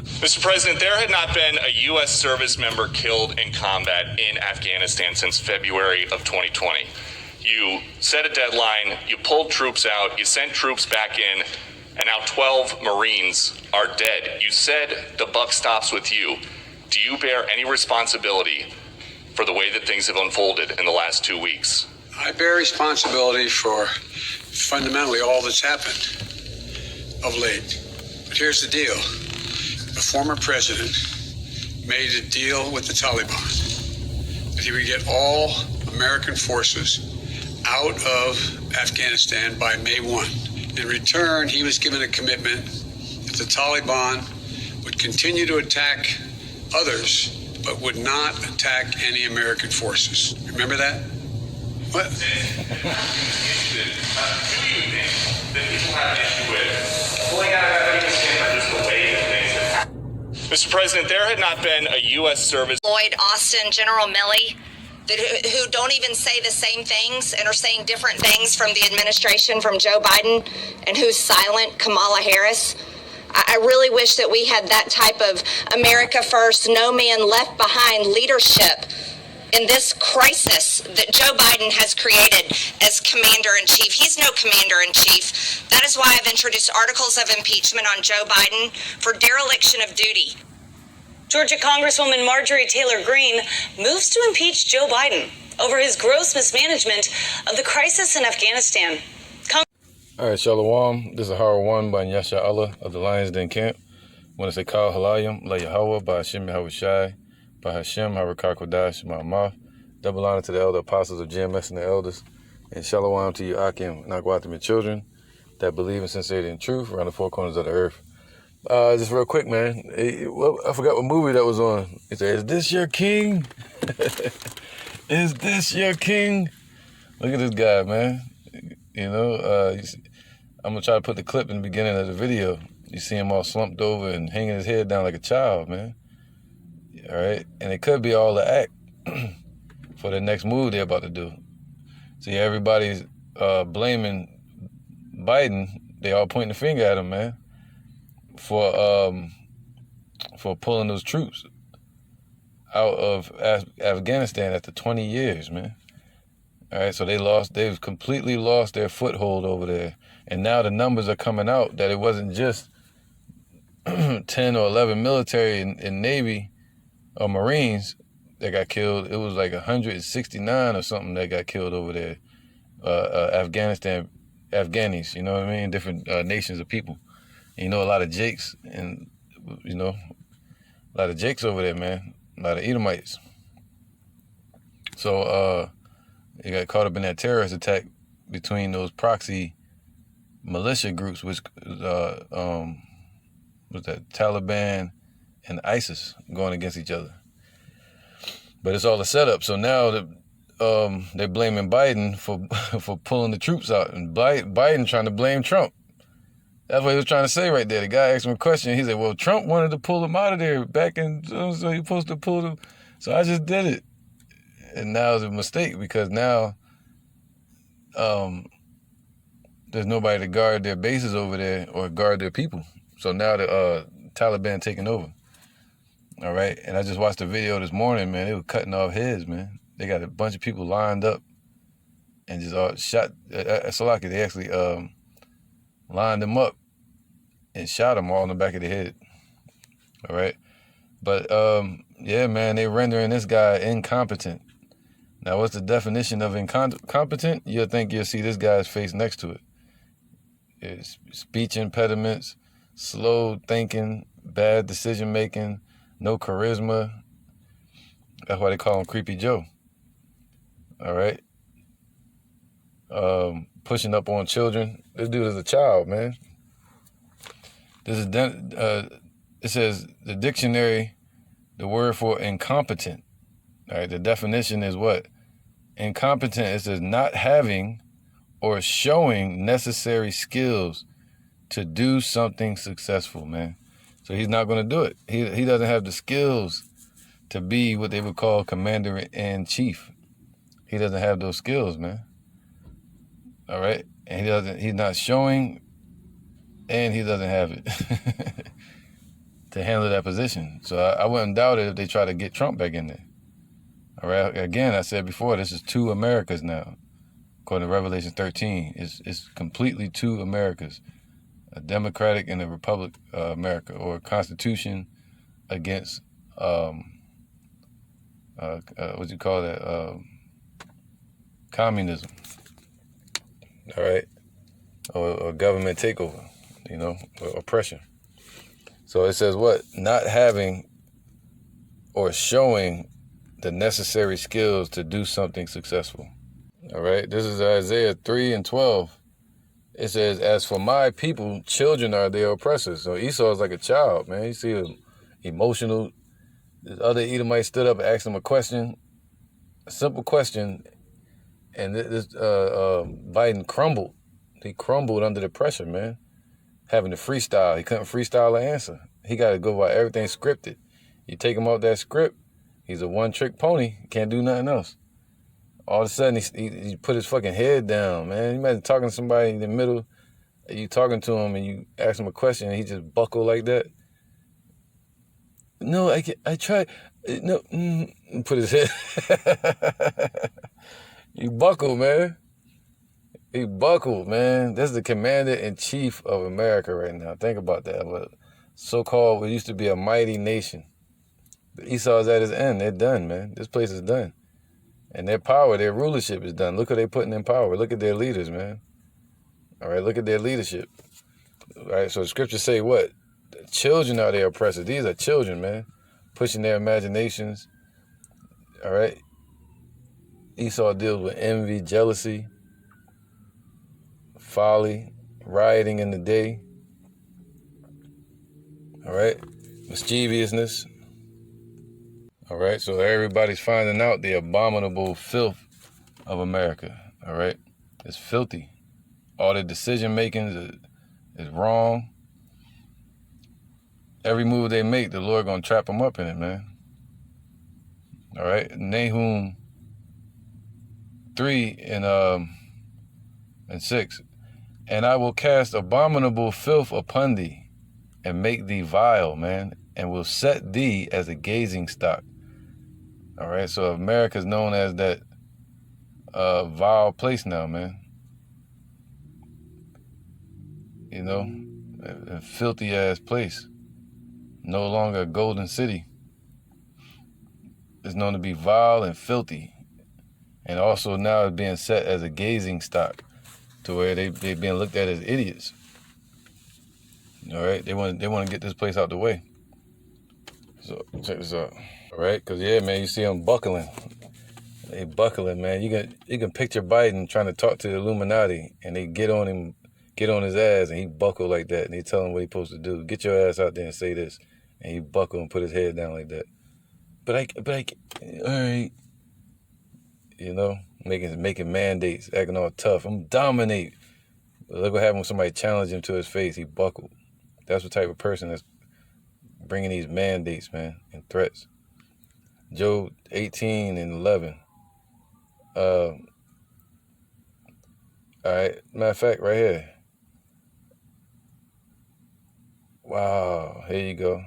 Mr. President, there had not been a U.S. service member killed in combat in Afghanistan since February of 2020. You set a deadline, you pulled troops out, you sent troops back in, and now 12 Marines are dead. You said the buck stops with you. Do you bear any responsibility for the way that things have unfolded in the last 2 weeks? I bear responsibility for fundamentally all that's happened of late. But here's the deal. The former president made a deal with the Taliban that he would get all American forces out of Afghanistan by May 1. In return, he was given a commitment that the Taliban would continue to attack others, but would not attack any American forces. Remember that? What? Do you think that people have an issue with pulling out of Afghanistan or just the way that things have happened? Mr. President, there had not been a U.S. service. Lloyd Austin, General Milley, who don't even say the same things and are saying different things from the administration, from Joe Biden, and who's silent, Kamala Harris. I really wish that we had that type of America first, no man left behind leadership in this crisis that Joe Biden has created as commander-in-chief. He's no commander-in-chief. That is why I've introduced articles of impeachment on Joe Biden for dereliction of duty. Georgia Congresswoman Marjorie Taylor Greene moves to impeach Joe Biden over his gross mismanagement of the crisis in Afghanistan. All right, Shalom. This is Hara 1 by Yasha Allah of the Lions Den Camp. When I say Kal Halayim, La Yahweh, by Hashem Yahweh Shai, by Hashem Harakar Kodash Ma'amah. Double honor to the elder apostles of GMS and the elders. And Shalom to you, Akim, Nagwatim, and children that believe in sincerity and truth around the four corners of the earth. Just real quick, man. I forgot what movie that was on. He said, "Is this your king? Is this your king?" Look at this guy, man. You know, I'm going to try to put the clip in the beginning of the video. You see him all slumped over and hanging his head down like a child, man. All right? And it could be all the act for the next move they're about to do. See, everybody's blaming Biden. They all pointing the finger at him, man, for pulling those troops out of Afghanistan after 20 years, man. All right, so they've completely lost their foothold over there. And now the numbers are coming out that it wasn't just 10 or 11 military and Navy or Marines that got killed. It was like 169 or something that got killed over there. Afghanis, you know what I mean? Different nations of people. And you know, a lot of Jakes and, you know, a lot of Jakes over there, man. A lot of Edomites. So, they got caught up in that terrorist attack between those proxy militia groups, which was that Taliban and ISIS going against each other. But it's all a setup. So now they're blaming Biden for pulling the troops out, and Biden trying to blame Trump. That's what he was trying to say right there. The guy asked him a question. He said, "Well, Trump wanted to pull them out of there back in, so you're supposed to pull them. So I just did it." And now it's a mistake because now there's nobody to guard their bases over there or guard their people. So now the Taliban taking over. All right. And I just watched the video this morning, man. They were cutting off heads, man. They got a bunch of people lined up and just shot. Salaki, they actually lined them up and shot them all in the back of the head. All right. But yeah, man, they rendering this guy incompetent. Now, what's the definition of incompetent? You'll think you'll see this guy's face next to it. It's speech impediments, slow thinking, bad decision-making, no charisma. That's why they call him Creepy Joe. All right? Pushing up on children. This dude is a child, man. This is it says the dictionary, the word for incompetent. All right, the definition is what? Incompetent is just not having or showing necessary skills to do something successful, man. So he's not going to do it. He doesn't have the skills to be what they would call commander-in-chief. He doesn't have those skills, man. All right? And he's not showing, and he doesn't have it. to handle that position. So I wouldn't doubt it if they try to get Trump back in there. All right. Again, I said before, this is two Americas now. According to Revelation 13, it's completely two Americas, a Democratic and a Republic America, or a Constitution against what you call that, communism. All right, or government takeover, or oppression. So it says what? Not having or showing the necessary skills to do something successful. All right, this is Isaiah 3:12. It says, as for my people, children are their oppressors. So Esau is like a child, man. You see him emotional. The other Edomite stood up and asked him a question, a simple question, and this Biden crumbled. He crumbled under the pressure, man. Having to freestyle. He couldn't freestyle an answer. He got to go by everything scripted. You take him off that script, he's a one-trick pony. He can't do nothing else. All of a sudden, he put his fucking head down, man. You imagine talking to somebody in the middle, you talking to him and you ask him a question and he just buckle like that. No, I tried. No, put his head. You buckle, man. He buckled, man. This is the commander-in-chief of America right now. Think about that. But so-called, what used to be a mighty nation. But Esau's at his end. They're done, man. This place is done. And their power, their rulership is done. Look who they're putting in power. Look at their leaders, man. All right, look at their leadership. All right, so the scriptures say what? The children are their oppressors. These are children, man, pushing their imaginations. All right. Esau deals with envy, jealousy, folly, rioting in the day. All right, mischievousness. All right, so everybody's finding out the abominable filth of America. All right, it's filthy. All the decision making is wrong. Every move they make, the Lord gonna trap them up in it, man. All right, Nahum 3:6, and I will cast abominable filth upon thee, and make thee vile, man, and will set thee as a gazing stock. All right, so America's known as that vile place now, man. A filthy ass place. No longer a golden city. It's known to be vile and filthy. And also now it's being set as a gazing stock, to where they're being looked at as idiots. All right, they want to get this place out the way. So check this out. All right, because yeah, man, you see them buckling. They buckling, man. You can picture Biden trying to talk to the Illuminati, and they get on him, get on his ass, and he buckle like that, and they tell him what he's supposed to do. Get your ass out there and say this, and he buckle and put his head down like that. But I, all right, making mandates, acting all tough. I'm dominate. But look what happened when somebody challenged him to his face. He buckled. That's the type of person that's bringing these mandates, man, and threats. Job 18:11. All right, matter of fact, right here. Wow, here you go.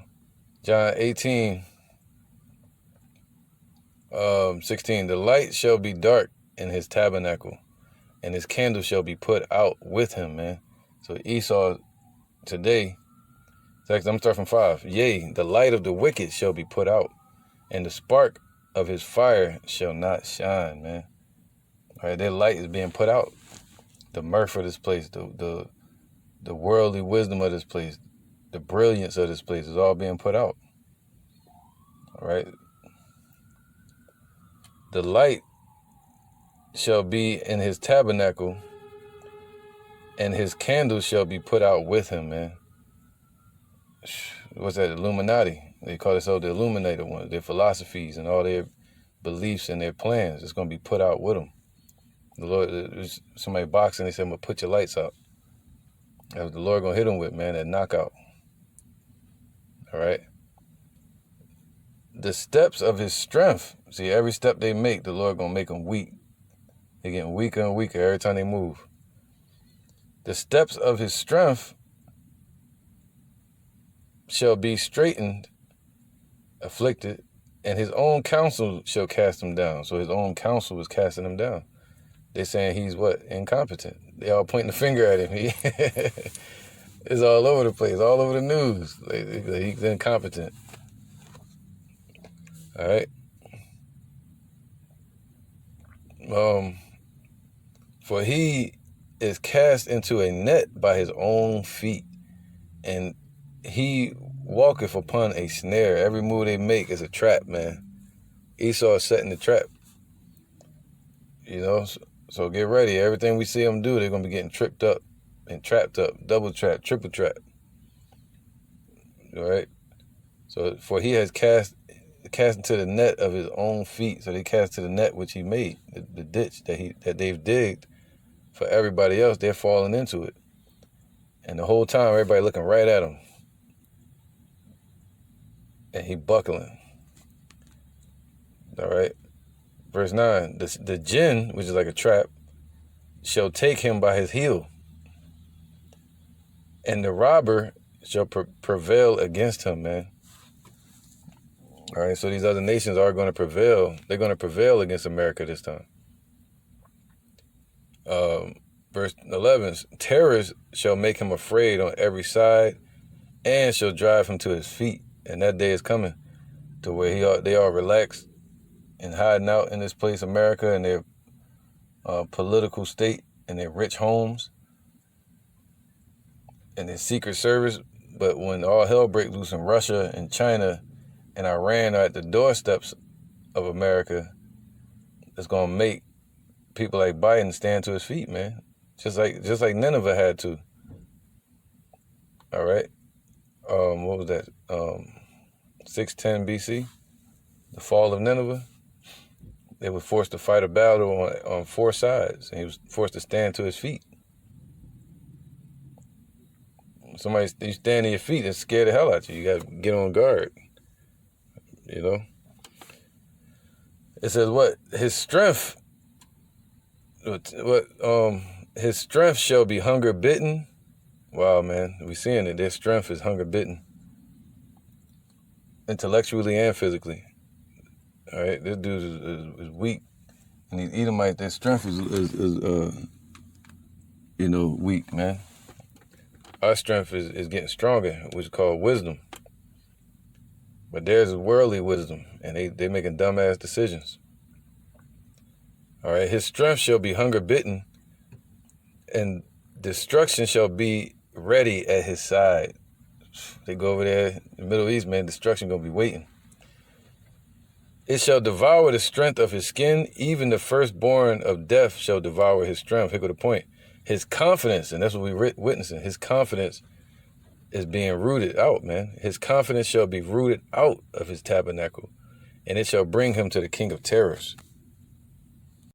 John 18:16. The light shall be dark in his tabernacle, and his candle shall be put out with him, man. So Esau today, I'm starting from 5. Yea, the light of the wicked shall be put out, and the spark of his fire shall not shine, man. All right, their light is being put out. The mirth of this place, the worldly wisdom of this place, the brilliance of this place is all being put out. All right. The light shall be in his tabernacle, and his candle shall be put out with him, man. What's that? Illuminati. They call themselves the Illuminated ones. Their philosophies and all their beliefs and their plans, it's going to be put out with them. The Lord, there's somebody boxing, they said, I'm going to put your lights out. That's what the Lord going to hit them with, man, that knockout. All right. The steps of his strength. See, every step they make, the Lord going to make them weak. They're getting weaker and weaker every time they move. The steps of his strength shall be straitened, afflicted, and his own counsel shall cast him down. So his own counsel was casting him down. They're saying he's what? Incompetent. They all pointing the finger at him. It's all over the place, all over the news. He's incompetent. All right. For he is cast into a net by his own feet, and he walketh upon a snare. Every move they make is a trap, man. Esau is setting the trap. You know, so get ready. Everything we see them do, they're going to be getting tripped up and trapped up, double trap, triple trap. All right? So, for he has cast into the net of his own feet. So they cast to the net which he made, the ditch that they've digged for everybody else. They're falling into it. And the whole time, everybody looking right at him. And he buckling. All right? Verse 9, the jinn, which is like a trap, shall take him by his heel. And the robber shall prevail against him, man. All right, so these other nations are going to prevail. They're going to prevail against America this time. Verse 11, terrors shall make him afraid on every side, and shall drive him to his feet. And that day is coming to where they are relaxed and hiding out in this place, America, in their political state, in their rich homes, in their secret service. But when all hell breaks loose in Russia and China and Iran are at the doorsteps of America, it's going to make people like Biden stand to his feet, man. Just like Nineveh had to. All right. What was that? 610 BC, the fall of Nineveh. They were forced to fight a battle on four sides, and he was forced to stand to his feet. You stand to your feet and scare the hell out of you. You got to get on guard. You know? It says what? His strength shall be hunger bitten. Wow, man. We seeing it. Their strength is hunger bitten. Intellectually and physically. All right? This dude is weak. And these Edomites, their strength is weak, man. Our strength is getting stronger, which is called wisdom. But theirs is worldly wisdom, and they making dumbass decisions. All right, his strength shall be hunger bitten, and destruction shall be ready at his side. They go over there in the Middle East, man, destruction gonna be waiting. It shall devour the strength of his skin, even the firstborn of death shall devour his strength. Here go the point. His confidence, and that's what we're witnessing, his confidence is being rooted out, man. His confidence shall be rooted out of his tabernacle, and it shall bring him to the king of terrors.